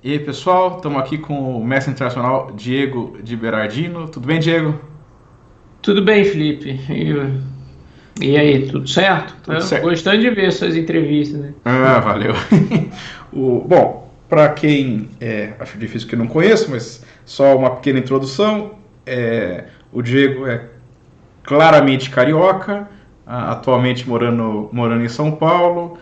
E aí, pessoal, estamos aqui com o mestre internacional Diego de Berardino. Tudo bem, Diego? Tudo bem, Felipe? E aí, tudo certo? Tudo Tô certo. gostando de ver suas entrevistas, né? Ah, valeu. Bom, para quem acho difícil que não conheço, mas só uma pequena introdução. O Diego é claramente carioca, atualmente morando em São Paulo.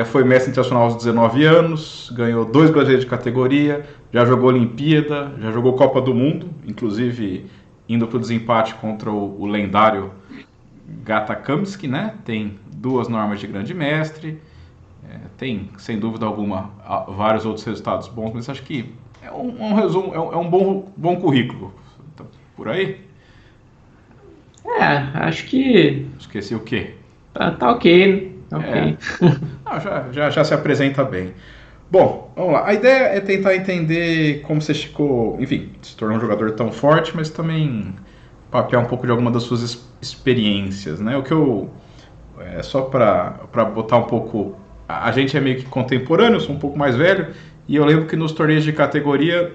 Foi mestre internacional aos 19 anos, ganhou 2 brasileiros de categoria, já jogou Olimpíada, já jogou Copa do Mundo, inclusive indo para o desempate contra o lendário Gata Kamsky, né? Tem 2 normas de grande mestre, tem, sem dúvida alguma, vários outros resultados bons, mas acho que é um resumo, é um bom currículo. Então, por aí, Acho que esqueci o quê? tá ok, né? Tá É, ok. não, já se apresenta bem. Bom, vamos lá. A ideia é tentar entender como você ficou, enfim, se tornou um jogador tão forte, mas também papear um pouco de alguma das suas experiências, né? O que eu só para botar um pouco. A gente é meio que contemporâneo, eu sou um pouco mais velho, e eu lembro que nos torneios de categoria,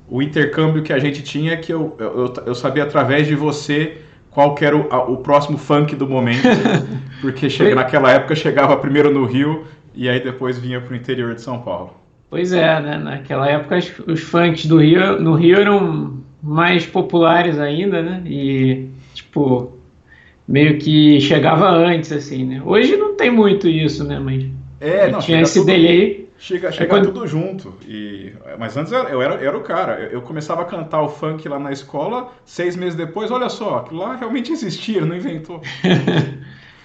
o intercâmbio que a gente tinha é que eu sabia através de você qual que era o próximo funk do momento, porque Pois, naquela época chegava primeiro no Rio e aí depois vinha para o interior de São Paulo. pois é, né? Naquela época os funks do Rio, no Rio eram mais populares ainda, né? E, tipo, meio que chegava antes, assim, né? Hoje não tem muito isso, né? Mas Não, tinha chega esse tudo. delay. É Chega quando... tudo junto. Mas antes era o cara. Eu começava a cantar o funk lá na escola, 6 meses depois, olha só, aquilo lá realmente existia, não inventou.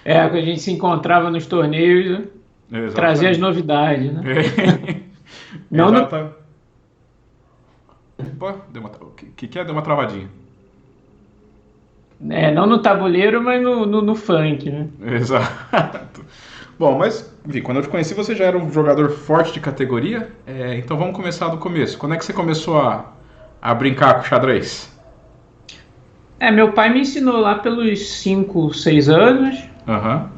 quando a gente se encontrava nos torneios, trazia as Exatamente. novidades, né? Não no Exata. Opa, o que é? Deu uma travadinha. Não no tabuleiro, mas no funk, né? Exato. Bom, mas, enfim, quando eu te conheci você já era um jogador forte de categoria, então vamos começar do começo. Quando é que você começou a brincar com xadrez? Meu pai me ensinou lá pelos 5, 6 anos, Aham.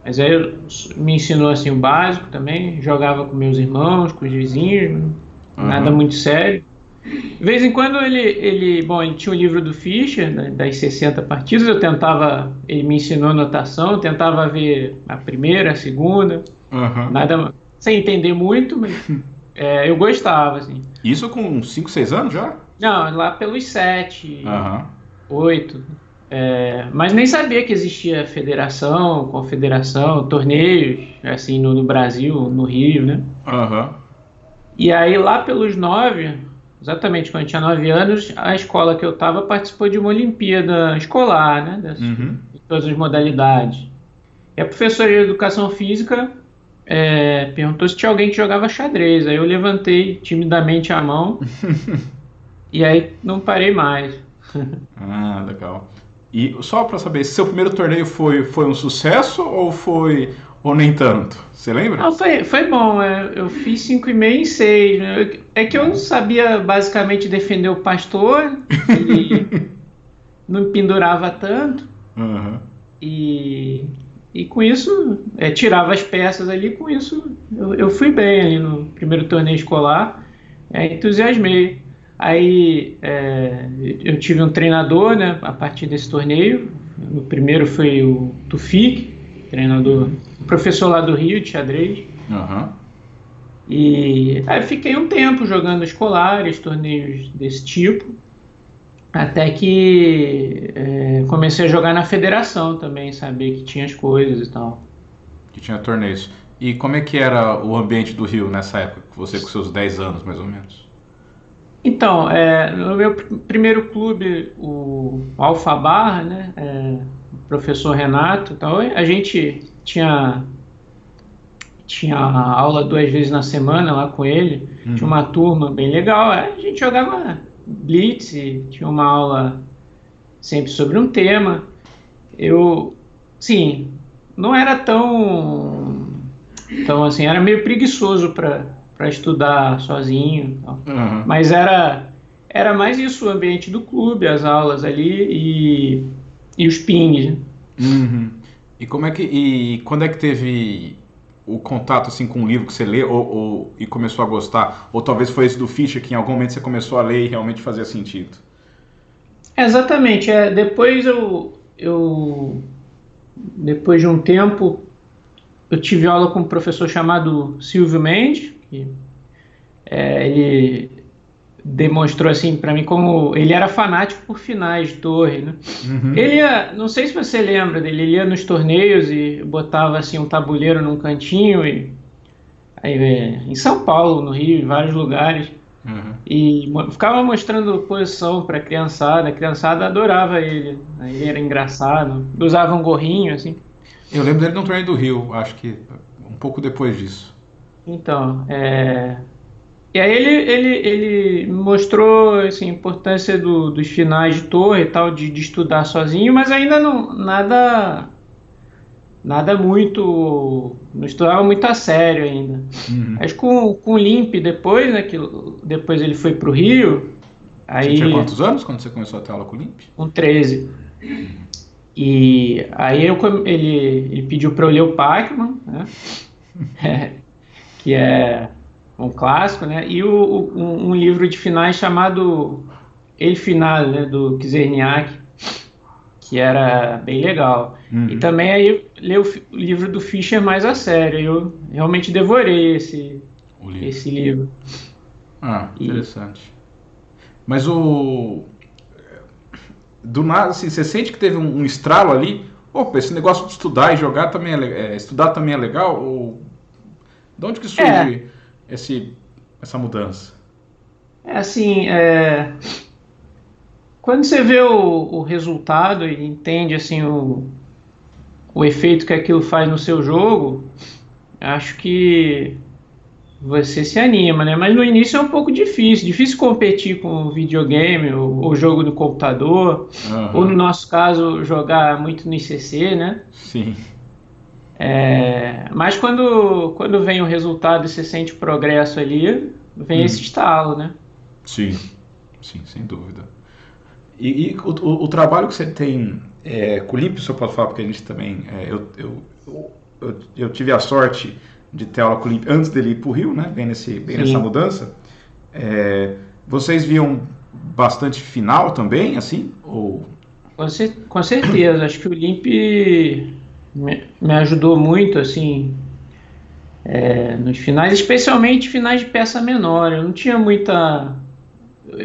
mas aí me ensinou assim o básico também, jogava com meus irmãos, com os vizinhos, nada Aham. muito sério. De vez em quando ele tinha o livro do Fischer, né, das 60 partidas, ele me ensinou anotação, eu tentava ver a primeira, a segunda, Aham. nada, sem entender muito, mas eu gostava, assim. Isso com 5, 6 anos já? Não, lá pelos 7, Aham. 8. Mas nem sabia que existia federação, confederação, torneios, assim, no Brasil, no Rio, né? Aham. E aí, lá pelos 9, exatamente quando eu tinha 9 anos, a escola que eu estava participou de uma Olimpíada escolar, né? Uhum. De todas as modalidades. E a professora de educação física perguntou se tinha alguém que jogava xadrez. Aí eu levantei timidamente a mão e aí não parei mais. Ah, legal. E só pra saber, seu primeiro torneio foi um sucesso ou nem tanto? Você lembra? Ah, foi bom, eu fiz 5,5 em 6, né? É que eu Bom. sabia basicamente defender o pastor, ele não pendurava tanto, Aham. e, e com isso, tirava as peças ali, com isso eu fui bem ali no primeiro torneio escolar, entusiasmei. Aí eu tive um treinador, né, a partir desse torneio, o primeiro foi o Tufik, treinador, professor lá do Rio de xadrez. Aham. E aí fiquei um tempo jogando escolares, torneios desse tipo, até que comecei a jogar na federação também, saber que tinha as coisas e tal. Que tinha torneios. E como é que era o ambiente do Rio nessa época, você com seus 10 anos, mais ou menos? Então, no meu primeiro clube, o Alfa Barra, né, o professor Renato, então, a gente tinha aula 2 vezes na semana lá com ele, tinha Uhum. uma turma bem legal, a gente jogava blitz, tinha uma aula sempre sobre um tema. Eu, sim, não era tão assim, era meio preguiçoso para estudar sozinho, e tal. Aham. Mas era mais isso, o ambiente do clube, as aulas ali e os pings, né? Uhum. E quando é que teve. o contato assim com um livro que você lê e começou a gostar? Ou talvez foi esse do Fischer que em algum momento você começou a ler e realmente fazia sentido? Exatamente. Depois depois de um tempo, eu tive aula com um professor chamado Silvio Mendes, que ele demonstrou assim para mim como ele era fanático por finais de torre, né? Uhum. Ele não sei se você lembra dele, ele ia nos torneios e botava assim um tabuleiro num cantinho em São Paulo, no Rio, em vários lugares. Uhum. E ficava mostrando posição para a criançada adorava ele, né? Ele era engraçado, usava um gorrinho assim. Eu lembro dele no torneio do Rio, acho que um pouco depois disso. Então, e aí ele mostrou assim, a importância dos finais de torre e tal, de estudar sozinho, mas ainda nada muito, não estudava muito a sério ainda. Uhum. Mas com o Limp depois, né, que depois ele foi para o Rio, Você aí tinha quantos anos quando você começou a ter aula com o Limp? com 13. E aí ele pediu para eu ler o Pacman, né? Que é um clássico, né? E um livro de finais chamado El Final, né? Do Czerniak, que era bem legal. Uhum. E também aí ler o livro do Fischer mais a sério. Eu realmente devorei esse livro. Ah, interessante. Mas do nada, assim, você sente que teve um estralo ali? Opa, esse negócio de estudar e jogar também estudar também é legal? Ou de onde que surge essa mudança? Assim, quando você vê o resultado e entende assim o efeito que aquilo faz no seu jogo, acho que você se anima, né? Mas no início é um pouco difícil competir com videogame ou jogo no computador, ou no nosso caso, jogar muito no ICC, né? Sim. Mas quando vem o resultado e você sente o progresso ali, vem esse estalo, né? Sim, sem dúvida. E o trabalho que você tem com o Limp, o senhor pode falar, porque a gente também... eu tive a sorte de ter aula com o Limp antes dele ir para o Rio, né? Bem nessa mudança. Vocês viam bastante final também, assim? Ou... Com certeza. Acho que o Limp me ajudou muito, assim, nos finais, especialmente finais de peça menor. Eu não tinha muita...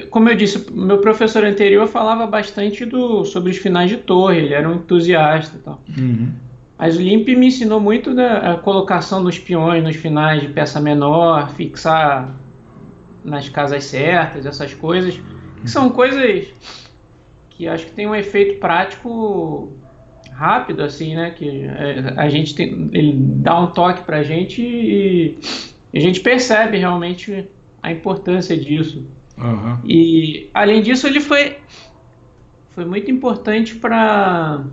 Como eu disse, meu professor anterior falava bastante sobre os finais de torre, ele era um entusiasta e tal. Uhum. Mas o Limp me ensinou muito a colocação dos peões nos finais de peça menor, fixar nas casas certas, essas coisas, que são coisas que acho que tem um efeito prático rápido, assim, né? Que a gente ele dá um toque pra gente e a gente percebe realmente a importância disso. Uhum. E além disso ele foi muito importante para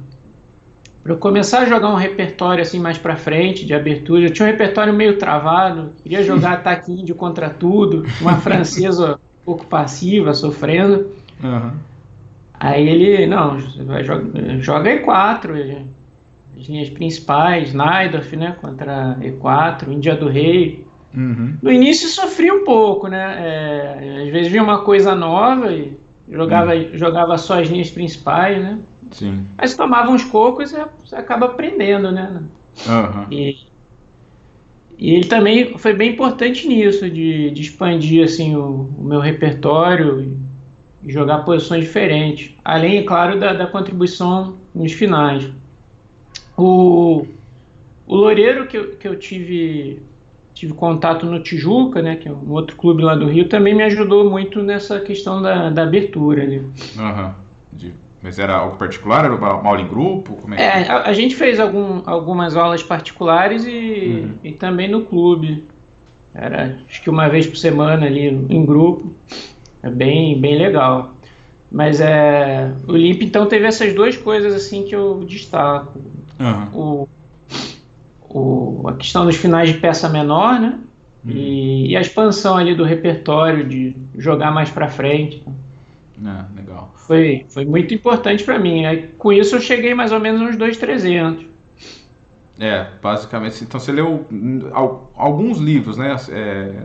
eu começar a jogar um repertório assim mais para frente, de abertura. Eu tinha um repertório meio travado, queria jogar ataque índio contra tudo, uma francesa um pouco passiva, sofrendo. Uhum. Aí ele, não, joga E4, as linhas principais, Najdorf, né, contra E4, Índia do Rei. Uhum. No início sofria um pouco, né, às vezes vinha uma coisa nova e jogava só as linhas principais, né. Sim. Mas tomava uns cocos e você acaba aprendendo, né. Uhum. E ele também foi bem importante nisso, de expandir assim, o meu repertório e jogar posições diferentes. Além, é claro, da contribuição nos finais. O Loureiro, que eu tive contato no Tijuca, né, que é um outro clube lá do Rio, também me ajudou muito nessa questão da abertura. Né? Uhum. Mas era algo particular? Era uma aula em grupo? Como é que... A gente fez algumas aulas particulares e também no clube. Era, acho que uma vez por semana ali em grupo. É bem legal. Mas o Limp, então, teve essas duas coisas assim que eu destaco. Uhum. A questão dos finais de peça menor, né? Uhum. E a expansão ali do repertório, de jogar mais pra frente. Legal. Foi muito importante para mim. Aí, com isso eu cheguei mais ou menos uns 2.300. Basicamente. Então você leu alguns livros, né?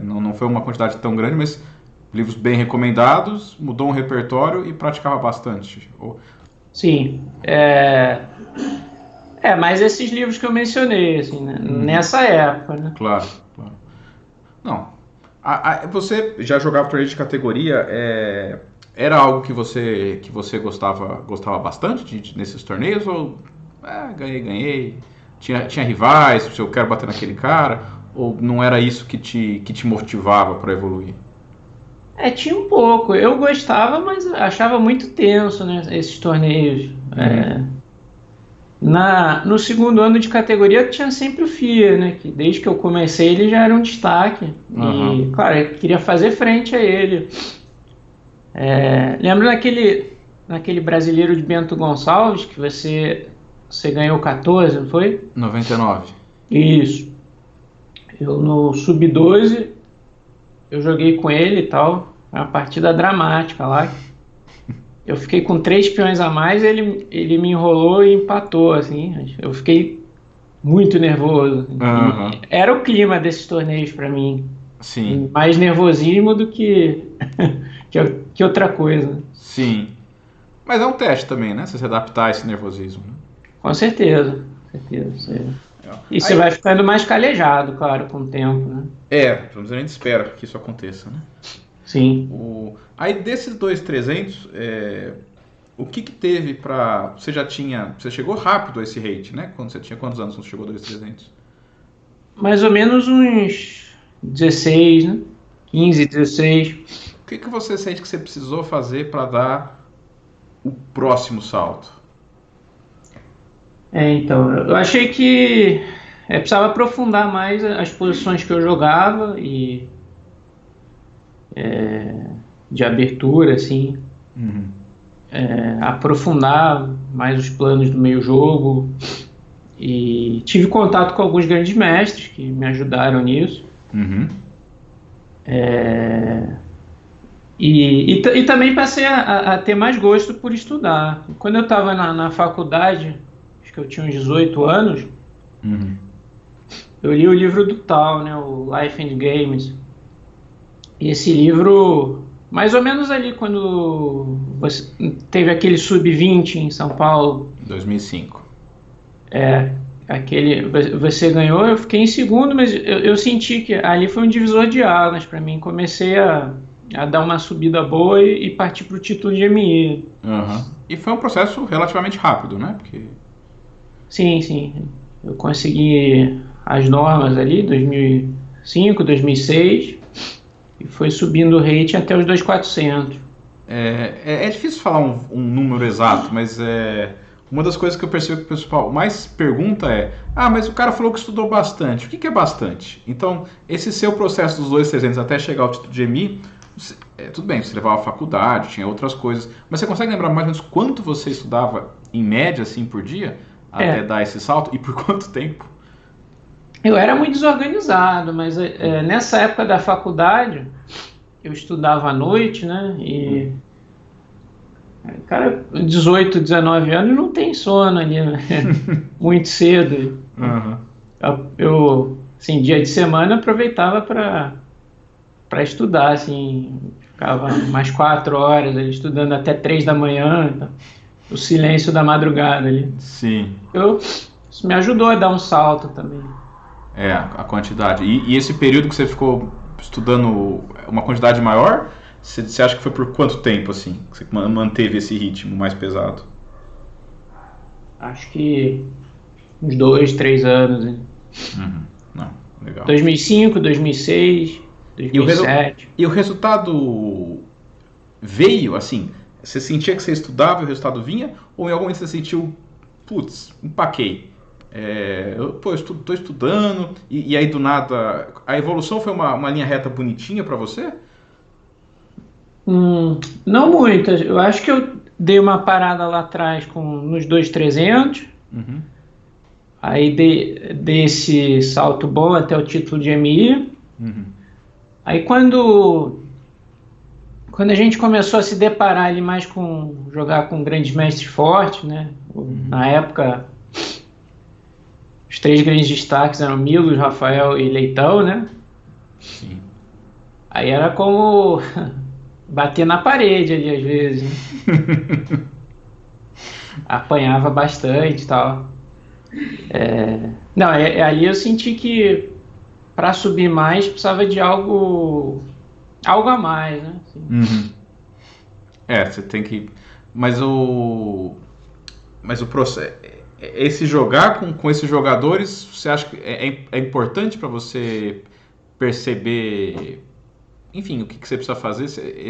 Não foi uma quantidade tão grande, mas livros bem recomendados, mudou um repertório e praticava bastante. Sim. Mas esses livros que eu mencionei, assim, né? Nessa época, né? Claro, claro. Não. Você já jogava torneio de categoria? Era algo que você gostava bastante nesses torneios? Ou ganhei? Tinha rivais, se eu quero bater naquele cara? Ou não era isso que te motivava para evoluir? Tinha um pouco. Eu gostava, mas achava muito tenso, né? Esses torneios. No segundo ano de categoria tinha sempre o FIA, né? Que desde que eu comecei ele já era um destaque. E, claro, eu queria fazer frente a ele. Lembra naquele brasileiro de Bento Gonçalves que você ganhou 14, não foi? 99. Isso. Eu no Sub-12 eu joguei com ele e tal. Foi uma partida dramática lá. Eu fiquei com 3 peões a mais, ele me enrolou e empatou, assim. Eu fiquei muito nervoso. Era o clima desses torneios para mim. Sim. Mais nervosismo do que, que outra coisa. Sim. Mas é um teste também, né? Você se adaptar a esse nervosismo. Né? Com certeza. E você vai ficando mais calejado, claro, com o tempo, né? Pelo menos a gente espera que isso aconteça, né? Sim. Aí desses 2.300, o que teve pra... Você chegou rápido a esse rate, né? Quando você tinha quantos anos quando chegou a 2.300? Mais ou menos uns 16, né? 15, 16. O que você sente que você precisou fazer para dar o próximo salto? Então, eu achei que precisava aprofundar mais as posições que eu jogava e de abertura, assim, aprofundar mais os planos do meio jogo e tive contato com alguns grandes mestres que me ajudaram nisso. E também passei a ter mais gosto por estudar. Quando eu estava na faculdade, acho que eu tinha uns 18 anos, eu li o livro do Tal, né, o Life and Games. E esse livro, mais ou menos ali quando teve aquele Sub-20 em São Paulo. 2005. Você ganhou, eu fiquei em segundo, mas eu senti que ali foi um divisor de águas para mim. Comecei a dar uma subida boa e partir para o título de MI. E foi um processo relativamente rápido, né? Sim. Eu consegui as normas ali, 2005, 2006, e foi subindo o rate até os 2.400. É difícil falar um número exato, mas uma das coisas que eu percebo que o pessoal mais pergunta mas o cara falou que estudou bastante. O que é bastante? Então, esse seu processo dos 2.300 até chegar ao título de MI, tudo bem, você levava a faculdade, tinha outras coisas, mas você consegue lembrar mais ou menos quanto você estudava em média, assim, por dia, até dar esse salto, e por quanto tempo? Eu era muito desorganizado, mas nessa época da faculdade, eu estudava à noite, né, e... Cara, 18, 19 anos não tem sono ali, né? Muito cedo. Eu, assim, dia de semana aproveitava para estudar, assim, ficava umas 4 horas ali, estudando até 3 da manhã, então, o silêncio da madrugada ali. Sim. Isso me ajudou a dar um salto também. A quantidade. E esse período que você ficou estudando uma quantidade maior, você acha que foi por quanto tempo, assim, que você manteve esse ritmo mais pesado? Acho que uns 2, 3 anos. Hein? Não, legal. 2005, 2006, 2007. E o resultado veio, assim, você sentia que você estudava e o resultado vinha? Ou em algum momento você sentiu, putz, empaquei? Eu estou estudando e aí do nada... A evolução foi uma linha reta bonitinha para você? Não muitas. Eu acho que eu dei uma parada lá atrás nos 2.300. Aí dei esse salto bom até o título de MI. Aí quando a gente começou a se deparar ali mais com jogar com grandes mestres fortes, né? Na época os 3 grandes destaques eram Milos, Rafael e Leitão, né? Sim. Aí era como bater na parede ali às vezes, né? Apanhava bastante e tal. Não, ali eu senti que para subir mais precisava de algo a mais, né? Assim. Uhum. Você tem que. Mas o processo. Esse jogar com esses jogadores, você acha que é importante para você perceber, enfim, o que você precisa fazer,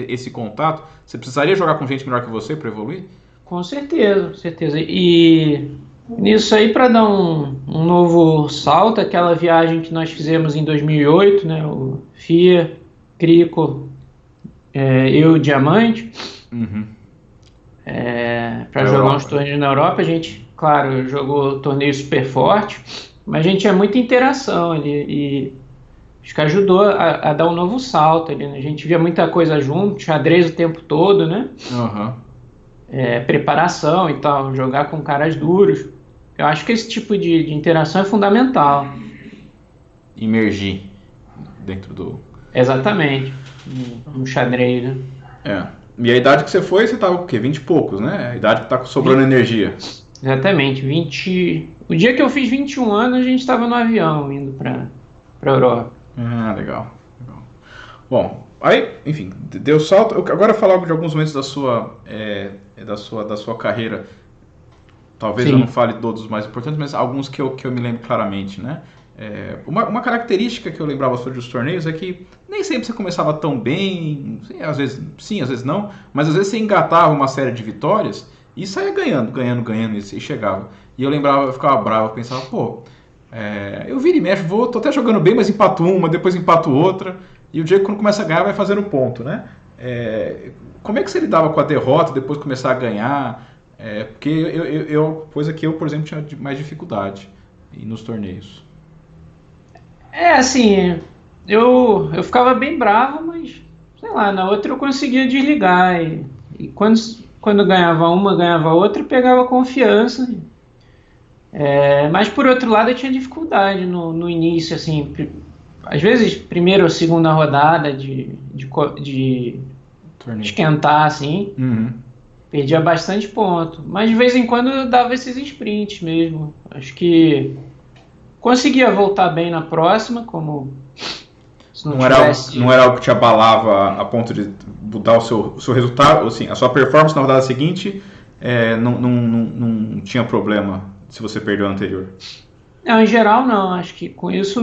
esse contato? Você precisaria jogar com gente melhor que você para evoluir? Com certeza, certeza. E nisso aí, para dar um novo salto, aquela viagem que nós fizemos em 2008, né? O FIA, Crico, eu, Diamante, Uhum. para jogar uns torneios na Europa. A gente, claro, jogou torneio super forte, mas a gente tinha muita interação ali e acho que ajudou a dar um novo salto ali, né? A gente via muita coisa junto, xadrez o tempo todo, né? Uhum. Preparação e tal, jogar com caras duros. Eu acho que esse tipo de interação é fundamental. Imergir dentro do... Exatamente, no xadrez, né? E a idade que você foi, você tava o quê? 20 e poucos, né? A idade que tá sobrando energia. Exatamente, 20... O dia que eu fiz 21 anos, a gente estava no avião indo para Europa. Legal. Bom, aí, enfim, deu salto. Eu agora falar de alguns momentos da sua carreira. Talvez Sim. eu não fale todos os mais importantes, mas alguns que eu me lembro claramente, né? Uma característica que eu lembrava sobre os torneios é que nem sempre você começava tão bem, às vezes sim, às vezes não, mas às vezes você engatava uma série de vitórias e saía ganhando e chegava. E eu lembrava, eu ficava bravo, eu pensava, eu viro e mexo, tô até jogando bem, mas empato uma, depois empato outra, e o Diego quando começa a ganhar vai fazendo ponto, né? Como é que você lidava com a derrota, depois começar a ganhar? Porque coisa que eu, por exemplo, tinha mais dificuldade nos torneios. Assim, eu ficava bem bravo, mas, sei lá, na outra eu conseguia desligar. E quando eu ganhava uma, ganhava outra, eu pegava confiança. Mas, por outro lado, eu tinha dificuldade no início, assim, às vezes, primeira ou segunda rodada de esquentar, assim, perdia bastante ponto. Mas, de vez em quando, eu dava esses sprints mesmo. Acho que conseguia voltar bem na próxima, como se não tivesse... Não era algo que te abalava a ponto de mudar o seu resultado, assim, a sua performance na rodada seguinte não tinha problema se você perdeu a anterior? Não, em geral não, acho que com isso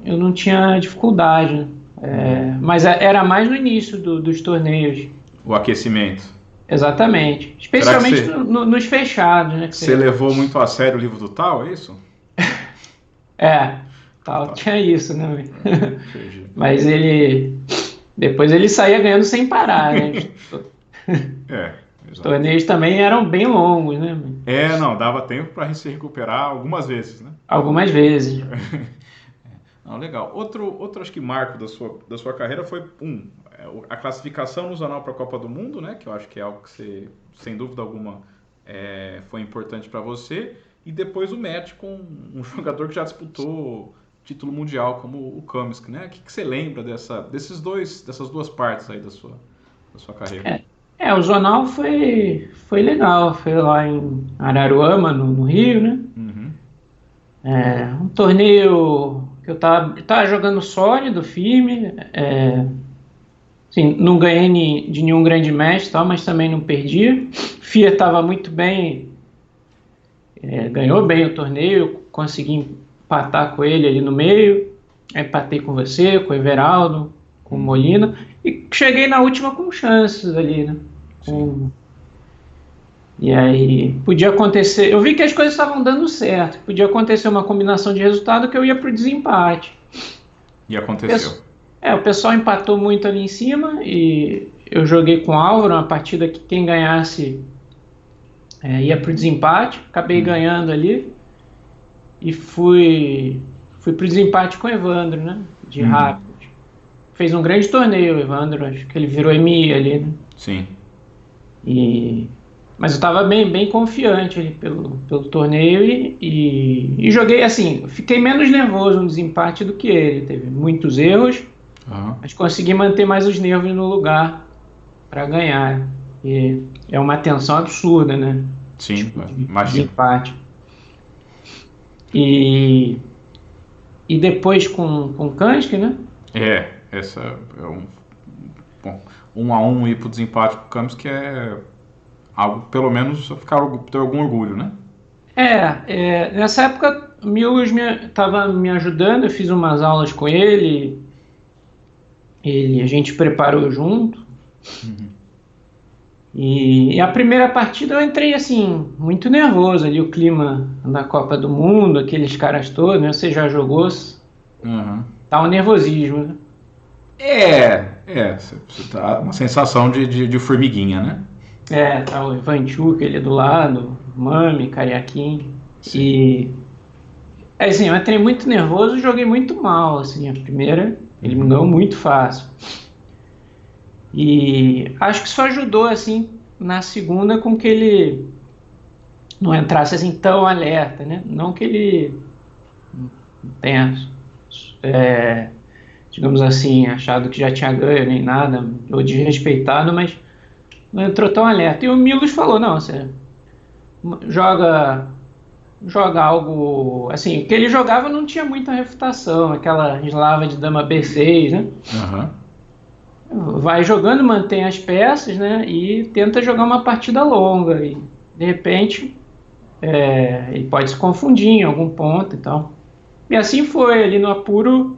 eu não tinha dificuldade, né? Mas era mais no início dos torneios. O aquecimento. Exatamente, especialmente nos fechados, né? Você levou muito a sério o livro do Tal, é isso? Tal tinha isso, né? Mas depois ele saía ganhando sem parar, né? Os torneios também eram bem longos, né? Não, dava tempo para se recuperar algumas vezes, né? Algumas vezes. Não, legal. Outro acho que marco da sua carreira foi a classificação no Zonal para a Copa do Mundo, né? Que eu acho que é algo que você, sem dúvida alguma, foi importante para você. E depois o match com um jogador que já disputou título mundial, como o Kamsky, né? O que você lembra dessas duas partes aí da sua carreira? O Zonal foi legal, foi lá em Araruama, no Rio, né? Um torneio que eu tava jogando sólido, firme, assim, não ganhei de nenhum grande mestre, tal, mas também não perdi. FIA estava muito bem, ganhou bem o torneio, consegui empatar com ele ali no meio, empatei com você, com o Everaldo, com o Molina, e cheguei na última com chances ali, né? E aí podia acontecer, eu vi que as coisas estavam dando certo, podia acontecer uma combinação de resultado que eu ia pro desempate. E aconteceu. O pessoal empatou muito ali em cima e eu joguei com o Álvaro, uma partida que quem ganhasse ia pro desempate, acabei ganhando ali e fui pro desempate com o Evandro, né? De rápido. Fez um grande torneio o Evandro, acho que ele virou MI ali, né? Sim. E Mas eu estava bem confiante ali pelo torneio e joguei assim. Fiquei menos nervoso no desempate do que ele. Teve muitos erros, mas consegui manter mais os nervos no lugar para ganhar. E é uma tensão absurda, né? Sim, De empate. E depois com o Kanski, né? Essa é bom, 1-1 ir pro desempate com o Kamsky é algo, pelo menos, ter algum orgulho, né? Nessa época o Milos estava me ajudando, eu fiz umas aulas com ele, a gente preparou junto. E a primeira partida eu entrei assim, muito nervoso ali, o clima da Copa do Mundo, aqueles caras todos, né? Você já jogou, tá um nervosismo, né? Você tá uma sensação de formiguinha, né? Tá o Ivanchuk ali do lado, Mami, Cariaquim. E assim, eu entrei muito nervoso e joguei muito mal, assim, a primeira, ele me ganhou muito fácil. E acho que isso ajudou, assim, na segunda com que ele não entrasse assim tão alerta, né? Não que ele tenha, digamos assim, achado que já tinha ganho nem nada, ou desrespeitado, mas não entrou tão alerta. E o Milos falou, não, você joga algo, assim, o que ele jogava não tinha muita refutação, aquela eslava de dama B6, né? Vai jogando, mantém as peças, né? E tenta jogar uma partida longa. E de repente ele pode se confundir em algum ponto e tal. E assim foi, ali no apuro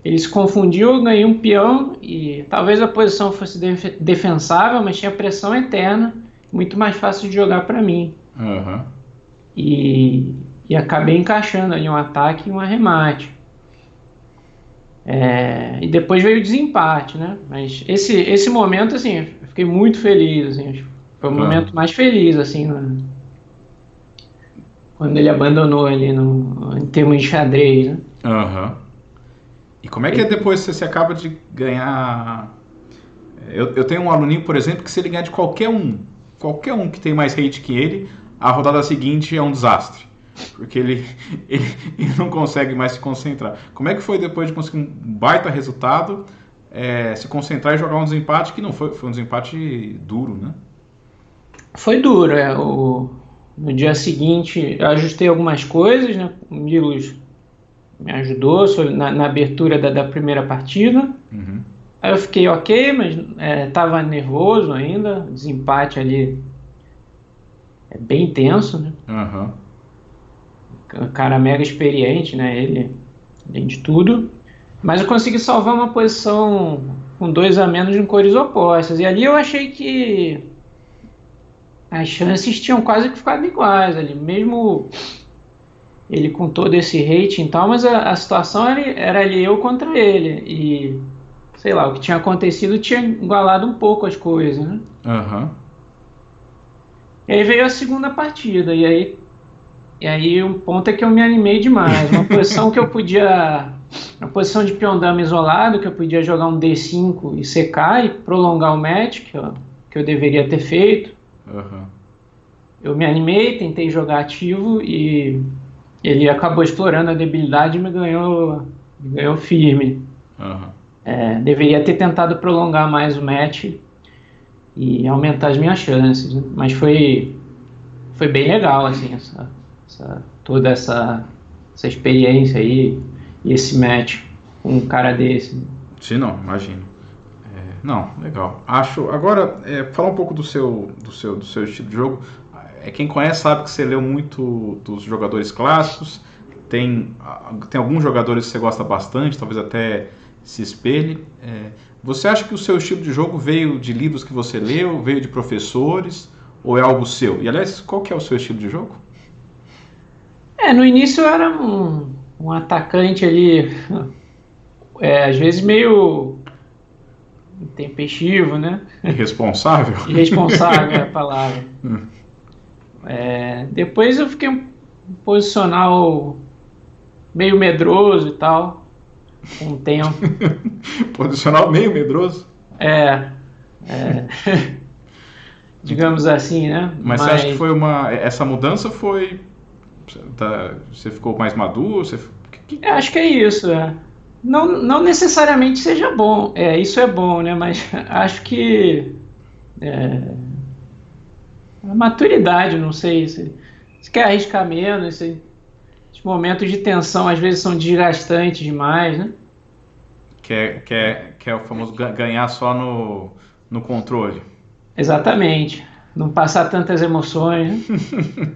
ele se confundiu, eu ganhei um peão e talvez a posição fosse defensável, mas tinha pressão eterna, muito mais fácil de jogar para mim. E acabei encaixando ali um ataque e um arremate. E depois veio o desempate, né? Mas esse momento, assim, eu fiquei muito feliz, assim, foi o momento mais feliz, assim, quando ele abandonou ali em termos de xadrez, né? E como é que é depois se você acaba de ganhar? Eu tenho um aluninho, por exemplo, que se ele ganhar de qualquer um que tem mais hate que ele, a rodada seguinte é um desastre. Porque ele não consegue mais se concentrar. Como é que foi depois de conseguir um baita resultado, se concentrar e jogar um desempate que não foi um desempate duro, né? Foi duro, no dia seguinte eu ajustei algumas coisas, né? O Milos me ajudou na abertura da primeira partida. Aí eu fiquei ok, mas estava nervoso ainda, o desempate ali é bem tenso, né? Cara mega experiente, né? Ele, além de tudo. Mas eu consegui salvar uma posição com 2 a menos em cores opostas. E ali eu achei que as chances tinham quase que ficado iguais ali. Mesmo ele com todo esse rating e tal, mas a situação era ali eu contra ele. E, sei lá, o que tinha acontecido tinha igualado um pouco as coisas, né? E aí veio a segunda partida. E aí o ponto é que eu me animei demais. Uma posição que eu podia... Uma posição de peão dama isolado, que eu podia jogar um D5 e secar e prolongar o match, que eu deveria ter feito. Eu me animei, tentei jogar ativo e ele acabou explorando a debilidade e me ganhou firme. Deveria ter tentado prolongar mais o match e aumentar as minhas chances, né? Mas foi bem legal, assim, toda essa experiência aí e esse match com um cara desse. Sim, não, imagino. Não, legal. Acho. Agora, falar um pouco do seu estilo de jogo. Quem conhece sabe que você leu muito dos jogadores clássicos. Tem alguns jogadores que você gosta bastante, talvez até se espelhe. Você acha que o seu estilo de jogo veio de livros que você leu, veio de professores, ou é algo seu? E, aliás, qual que é o seu estilo de jogo? No início eu era um atacante ali, às vezes meio intempestivo, né? Irresponsável? Irresponsável é a palavra. Depois eu fiquei um posicional meio medroso e tal, com o tempo. Posicional meio medroso? digamos assim, né? Mas você acha que foi essa mudança foi, você ficou mais maduro? Eu acho que é isso. Não, não necessariamente seja bom. Isso é bom, né? Mas acho que a maturidade, não sei, se quer arriscar menos, os momentos de tensão às vezes são desgastantes demais, né? Que é o famoso ganhar só no controle. Exatamente. Não passar tantas emoções, né?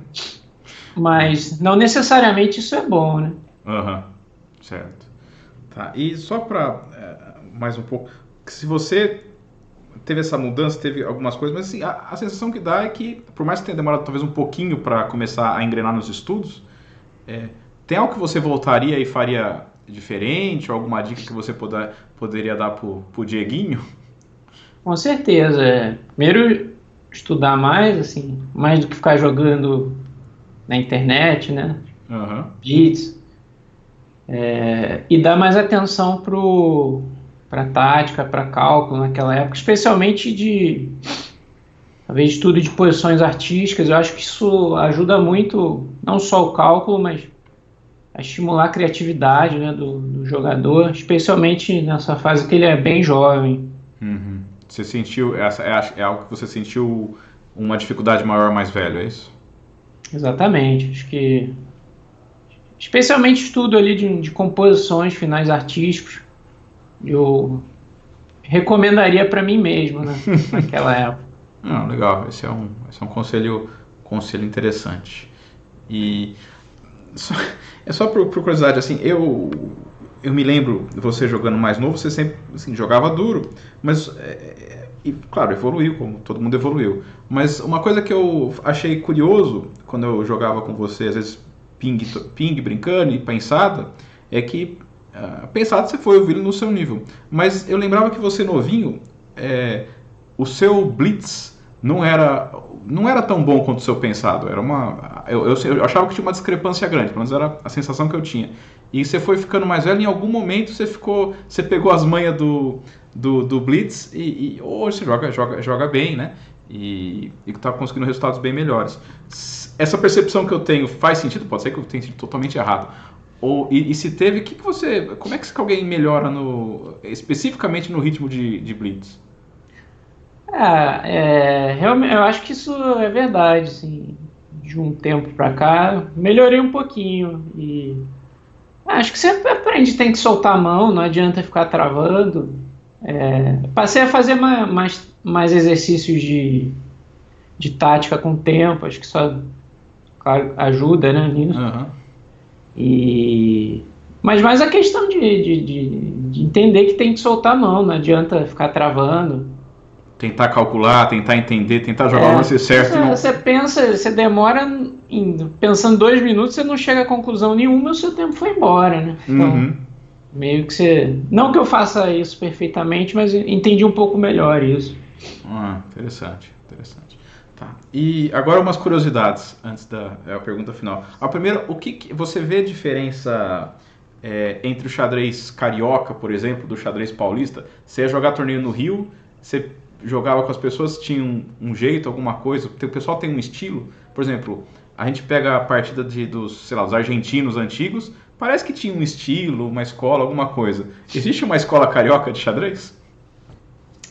Mas não necessariamente isso é bom, né? Aham, certo. Tá, e só para mais um pouco, se você teve essa mudança, teve algumas coisas, mas assim, a sensação que dá é que, por mais que tenha demorado talvez um pouquinho para começar a engrenar nos estudos, tem algo que você voltaria e faria diferente, ou alguma dica que você poderia dar pro Dieguinho? Com certeza. Primeiro, estudar mais, assim, mais do que ficar jogando na internet, né? Aham. Blitz. E dar mais atenção para tática, para cálculo naquela época, especialmente talvez estudo de posições artísticas. Eu acho que isso ajuda muito, não só o cálculo, mas a estimular a criatividade, né, do jogador, especialmente nessa fase que ele é bem jovem. Uhum. Você sentiu, é algo que você sentiu uma dificuldade maior mais velho, é isso? Exatamente. Acho que especialmente estudo ali de composições, finais artísticos, eu recomendaria para mim mesmo, né, naquela época. Não, legal, esse é um conselho interessante. E só- é só por curiosidade, assim, eu me lembro de você jogando mais novo, você sempre assim, jogava duro, mas, e, claro, evoluiu, como todo mundo evoluiu. Mas uma coisa que eu achei curioso, quando eu jogava com você, às vezes ping brincando e pensada, é que pensado você foi ouvir no seu nível. Mas eu lembrava que você novinho, o seu blitz não era tão bom quanto o seu pensado. Eu achava que tinha uma discrepância grande, pelo menos era a sensação que eu tinha. E você foi ficando mais velho, em algum momento você pegou as manhas do blitz e hoje você joga bem, né? E está conseguindo resultados bem melhores. Essa percepção que eu tenho faz sentido? Pode ser que eu tenha sido totalmente errado. E se teve, como é que alguém melhora especificamente no ritmo de blitz? Realmente, eu acho que isso é verdade, assim, de um tempo para cá, melhorei um pouquinho e acho que você aprende, tem que soltar a mão, não adianta ficar travando. Passei a fazer mais exercícios de tática com o tempo, acho que isso, claro, ajuda, né, nisso. Uhum. Mas mais a questão de entender que tem que soltar a mão, não adianta ficar travando. Tentar calcular, tentar entender, tentar jogar o lance certo. Você pensa, você demora pensando 2 minutos, você não chega a conclusão nenhuma, o seu tempo foi embora, né? Então, meio que você... Não que eu faça isso perfeitamente, mas entendi um pouco melhor isso. Interessante. Tá. E agora umas curiosidades, antes da pergunta final. A primeira, o que você vê a diferença entre o xadrez carioca, por exemplo, do xadrez paulista? Você ia jogar torneio no Rio, você jogava com as pessoas, tinha um jeito, alguma coisa, o pessoal tem um estilo. Por exemplo, a gente pega a partida dos argentinos antigos, parece que tinha um estilo, uma escola, alguma coisa. Existe uma escola carioca de xadrez?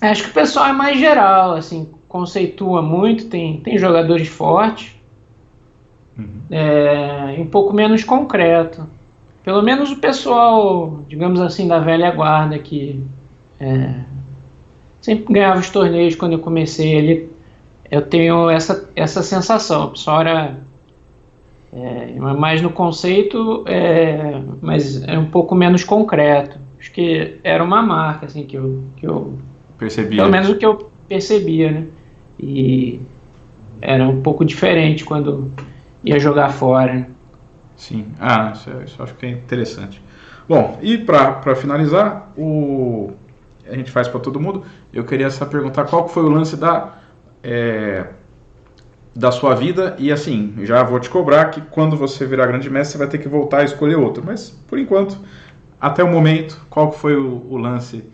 Acho que o pessoal é mais geral, assim, conceitua muito, tem jogadores fortes, e um pouco menos concreto. Pelo menos o pessoal, digamos assim, da velha guarda que sempre ganhava os torneios quando eu comecei ali, eu tenho essa sensação. O pessoal era mais no conceito, mas é um pouco menos concreto. Acho que era uma marca assim, que eu percebia. Pelo menos o que eu percebia, né? E era um pouco diferente quando ia jogar fora, né? Sim, isso eu acho que é interessante. Bom, e para finalizar, a gente faz para todo mundo, eu queria só perguntar qual foi o lance da sua vida, e assim, já vou te cobrar que quando você virar grande mestre, você vai ter que voltar a escolher outro, mas por enquanto, até o momento, qual foi o lance?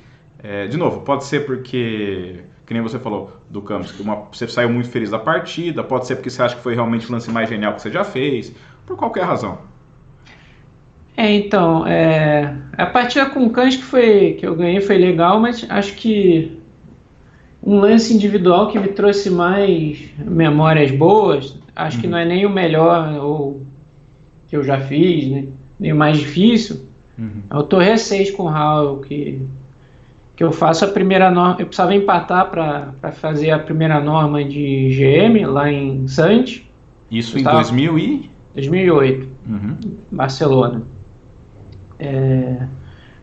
De novo, pode ser porque que nem você falou do Campos, que você saiu muito feliz da partida, pode ser porque você acha que foi realmente o lance mais genial que você já fez, por qualquer razão. Então, a partida com o Cães que eu ganhei foi legal, mas acho que um lance individual que me trouxe mais memórias boas, acho que não é nem o melhor ou que eu já fiz, né? Nem o mais difícil. É o Torre 6 com o Raul, que eu faço a primeira norma. Eu precisava empatar para fazer a primeira norma de GM lá em Santos. Isso em 2008, Barcelona.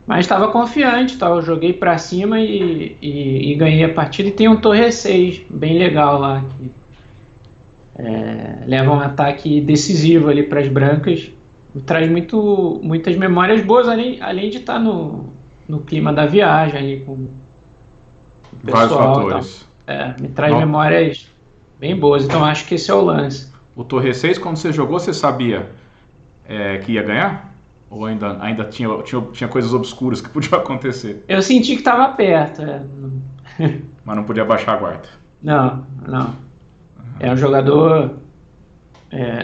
Mas estava confiante, tá? Eu joguei para cima e ganhei a partida. E tem um Torre 6 bem legal lá, que leva um ataque decisivo ali para as brancas. Traz muitas memórias boas, além de estar no clima da viagem ali com o pessoal. Vários fatores. Me traz memórias bem boas. Então acho que esse é o lance. O Torre 6, quando você jogou, você sabia que ia ganhar? Ou ainda tinha coisas obscuras que podiam acontecer? Eu senti que estava perto. Mas não podia baixar a guarda. Não. É um jogador...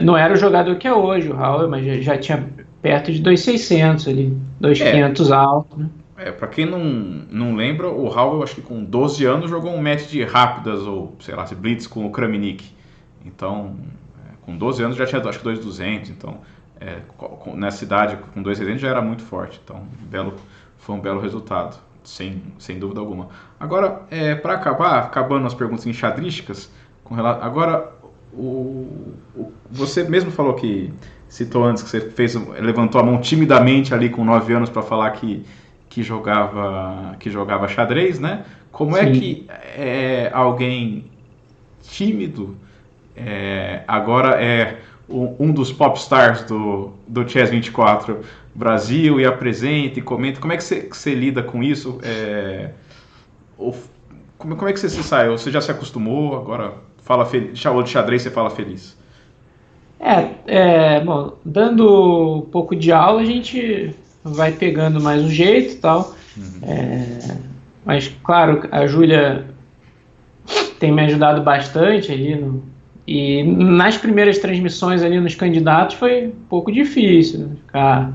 não era o jogador que é hoje, o Raul, mas já tinha perto de 2.600 ali, 2.500 alto, né? Pra quem não lembra, o Raul, eu acho que com 12 anos, jogou um match de rápidas, ou sei lá, se blitz com o Kramnik. Então, com 12 anos já tinha, acho que 2.200, então... nessa idade, com 2.600 já era muito forte, então foi um belo resultado, sem dúvida alguma. Agora, para acabando as perguntas enxadrísticas, agora, você mesmo falou que, citou antes que você levantou a mão timidamente ali com 9 anos para falar que jogava xadrez, né? Como Sim. É que alguém tímido agora um dos popstars do Chess 24 Brasil e apresenta e comenta? Como é que você lida com isso? Como é que você se sai? Você já se acostumou? Agora fala feliz, chamou de xadrez, você fala feliz? Bom, dando um pouco de aula, a gente vai pegando mais o jeito e tal. Mas, claro, a Júlia tem me ajudado bastante ali e nas primeiras transmissões ali nos candidatos foi um pouco difícil, né?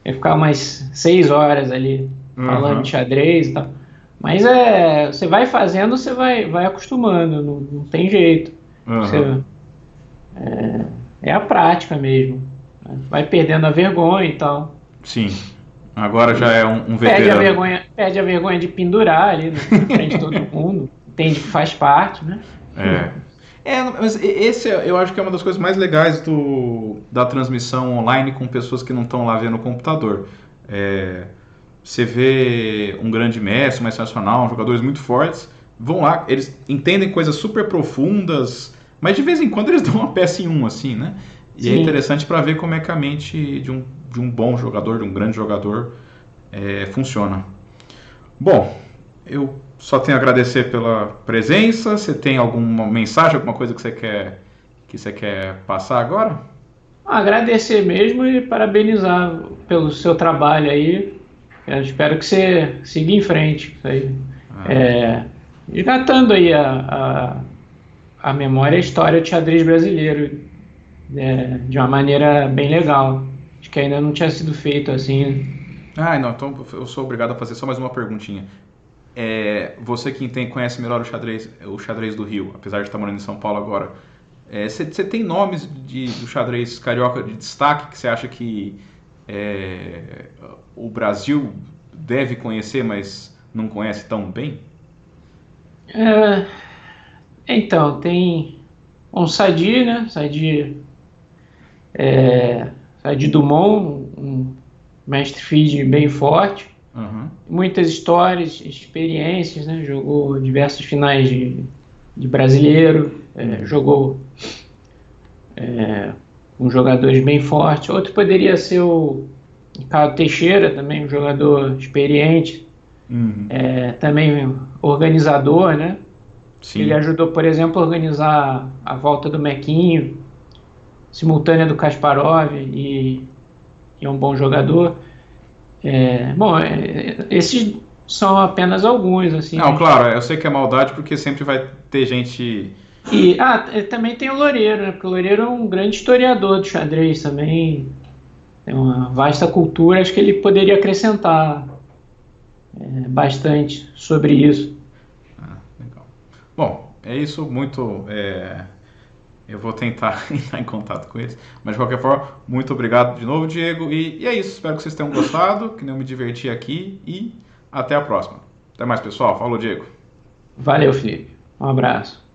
Ficar umas 6 horas ali falando de xadrez e tal. Mas você vai fazendo, você vai acostumando, não tem jeito. É a prática mesmo. Vai perdendo a vergonha e tal. Sim. Agora já é um veterano. Perde a vergonha de pendurar ali na frente de todo mundo. Entende que faz parte, né? Mas esse eu acho que é uma das coisas mais legais da transmissão online com pessoas que não estão lá vendo o computador. Você vê um grande mestre, mais nacional, jogadores muito fortes, vão lá, eles entendem coisas super profundas, mas de vez em quando eles dão uma peça em assim, né? E Sim. É interessante para ver como é que a mente de um bom jogador, de um grande jogador, funciona. Bom, eu só tenho a agradecer pela presença. Você tem alguma mensagem, alguma coisa que você quer passar agora? Agradecer mesmo e parabenizar pelo seu trabalho aí. Eu espero que você siga em frente. Resgatando aí a memória e a história do xadrez brasileiro de uma maneira bem legal. Acho que ainda não tinha sido feito assim. Não, então eu sou obrigado a fazer só mais uma perguntinha. Você que conhece melhor o xadrez do Rio, apesar de estar morando em São Paulo agora, você tem nomes do xadrez carioca de destaque que você acha que o Brasil deve conhecer, mas não conhece tão bem? Então, tem um Sadi, né? Sadi Dumont, um mestre FIDE bem forte. Muitas histórias, experiências, né? Jogou diversas finais de brasileiro, jogou com jogadores bem fortes. Outro poderia ser o Ricardo Teixeira, também um jogador experiente, também organizador, né? Sim. Ele ajudou, por exemplo, a organizar a volta do Mequinho, simultânea do Kasparov, e é um bom jogador. Esses são apenas alguns, assim. Não, claro, eu sei que é maldade porque sempre vai ter gente... E também tem o Loureiro, né? Porque o Loureiro é um grande historiador do xadrez também, tem uma vasta cultura, acho que ele poderia acrescentar bastante sobre isso. Legal. Bom, é isso, eu vou tentar entrar em contato com eles, mas de qualquer forma, muito obrigado de novo, Diego, e é isso, espero que vocês tenham gostado, que eu me diverti aqui, e até a próxima. Até mais, pessoal. Falou, Diego. Valeu, Felipe. Um abraço.